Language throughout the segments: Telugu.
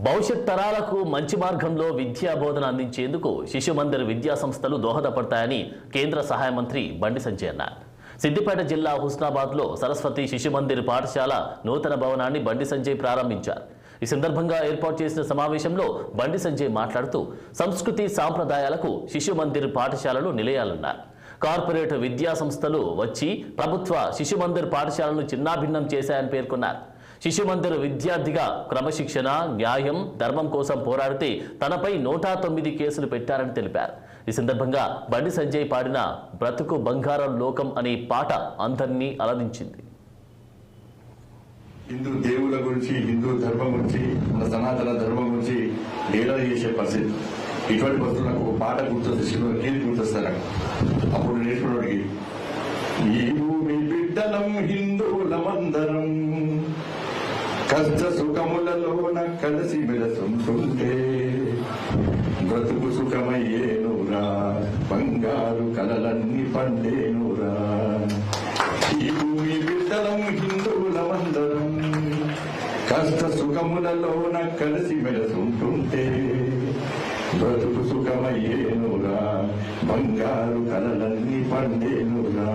భవిష్యత్ తరాలకు మంచి మార్గంలో విద్యా బోధన అందించేందుకు శిశు మందిర్ విద్యా సంస్థలు దోహదపడతాయని కేంద్ర సహాయ మంత్రి బండి సంజయ్ అన్నారు. సిద్దిపేట జిల్లా హుస్నాబాద్లో సరస్వతి శిశు మందిర్ పాఠశాల నూతన భవనాన్ని బండి సంజయ్ ప్రారంభించారు. ఈ సందర్భంగా ఏర్పాటు చేసిన సమావేశంలో బండి సంజయ్ మాట్లాడుతూ సంస్కృతి సాంప్రదాయాలకు శిశు మందిర్ పాఠశాలలు నిలయాలన్నారు. కార్పొరేట్ విద్యా సంస్థలు వచ్చి ప్రభుత్వ శిశు మందిర్ పాఠశాలను చిన్నాభిన్నం చేశాయని పేర్కొన్నారు. శిశు మందిర్ విద్యార్థిగా క్రమశిక్షణ, న్యాయం, ధర్మం కోసం పోరాడితే తనపై 109 కేసులు పెట్టారని తెలిపారు. ఈ సందర్భంగా బండి సంజయ్ పాడిన బ్రతుకు బంగారం లోకం అనే పాట అందరినీ అలరించింది. హిందూ దేవుల గురించి, హిందూ ధర్మం గురించి, మన సనాతన ధర్మం గురించి లీలలు చేసే పరిస్థితి. ఇటువంటి పరిస్థితులు నాకు ఒక పాట గుర్తొస్తే గుర్తొస్తారు. అప్పుడు నేర్చుకున్నవాడికి ఈ భూమి బిడ్డలం హిందువులమందరం కష్ట సుఖములలోన కలిసి మెలసుంటుంటే బ్రతుకు సుఖమయ్యేనురా, బంగారు కలలన్నీ పండేనురా. ఈ భూమి బిడ్డలం హిందువులమందరం కష్ట సుఖములలోన కలిసి మెలసుంటుంటే బ్రతుకు సుఖమయ్యేనురా, బంగారు కలలన్నీ పండేనురా.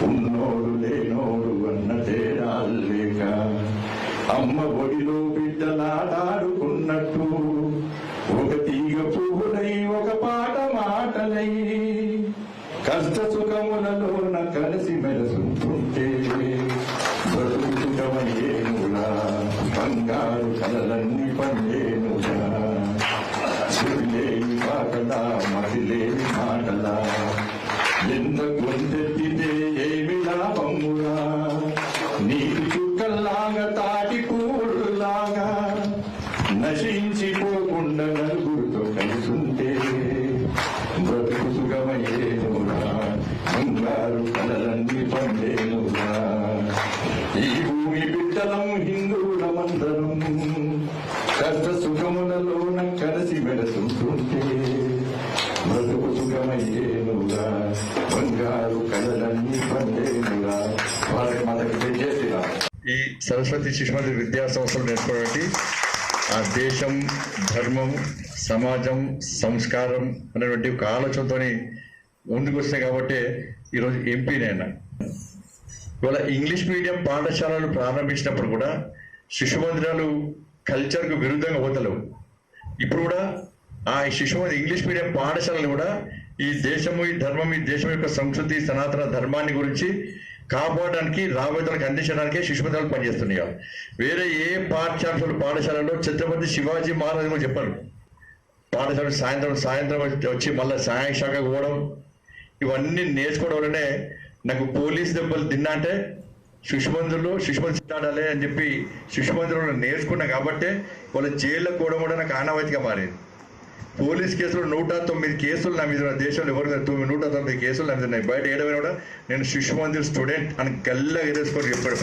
ఉన్నోడు లేనోడు అన్న తేడాలు లేక అమ్మ ఒడిలో బిడ్డలాడాడుకున్నట్టు ఒక తీగ పువ్వులై ఒక పాట మాటలై కష్ట సుఖములలోన కలిసి మెలసుంటుంటే బ్రతుకు సుఖమయ్యేనురా, బంగారు కలలన్నీ పండేనురా. చెవిలేని పాటలా మహిలేని మాటలా ఎంత గొంతెత్తితే ఏమి లాభమురా. నీటి చుక్కల్లాగా తాటి పూడులాగా నశించిపోకుండా నలుగురితో కలిసుంటే బ్రతుకు సుఖమయ్యేనురా, బంగారు కలలన్నీ పండేనురా. ఈ భూమి బిడ్డలం హిందువులమందరం కష్ట సుఖములలోన కలిసి మెలసుంటుంటే బ్రతుకు సుఖమయ్యేనురా, బంగారు కలలన్నీ పండేనురా. వాళ్ళకి మనకి తెలియజేసిరా. ఈ సరస్వతి శిశు మందిర్ విద్యా సంస్థలు నేర్చుకోవడానికి ఆ దేశం, ధర్మం, సమాజం, సంస్కారం అనేటువంటి ఒక ఆలోచనతో ముందుకు వస్తాయి. కాబట్టి ఈరోజు ఎంపీ నేను ఇవాళ ఇంగ్లీష్ మీడియం పాఠశాలలు ప్రారంభించినప్పుడు కూడా శిశు మందిరాలు కల్చర్కు విరుద్ధంగా పోతలేవు. ఇప్పుడు కూడా ఆ శిశు మందిర్ ఇంగ్లీష్ మీడియం పాఠశాలలు కూడా ఈ దేశము, ఈ ధర్మం, ఈ దేశం యొక్క సంస్కృతి, సనాతన ధర్మాన్ని గురించి కాపాడడానికి, రాబోయేదానికి అందించడానికే శిశు మందిరాలు పనిచేస్తున్నాయి. వేరే ఏ పాఠశాలలో ఛత్రపతి శివాజీ మహారాజు కూడా చెప్పారు. పాఠశాల సాయంత్రం వచ్చి మళ్ళీ శాఖకు పోవడం, ఇవన్నీ నేర్చుకోవడం వల్లనే నాకు పోలీస్ దెబ్బలు తిన్నా అంటే శిశు మందిర్లో ఆడాలి అని చెప్పి శిశు మందిరంలో నేర్చుకున్నా. కాబట్టి వాళ్ళ జైల్లో కూడా నాకు ఆనవాయితీగా మారింది. పోలీస్ కేసులు 109 కేసులు నా మీద, దేశంలో ఎవరు 109 కేసులు నా మీద ఉన్నాయి. బయట ఏడవైనా కూడా నేను శిశు మందిర్ స్టూడెంట్ అని గల్లా ఎదుర్కొని చెప్పాడు.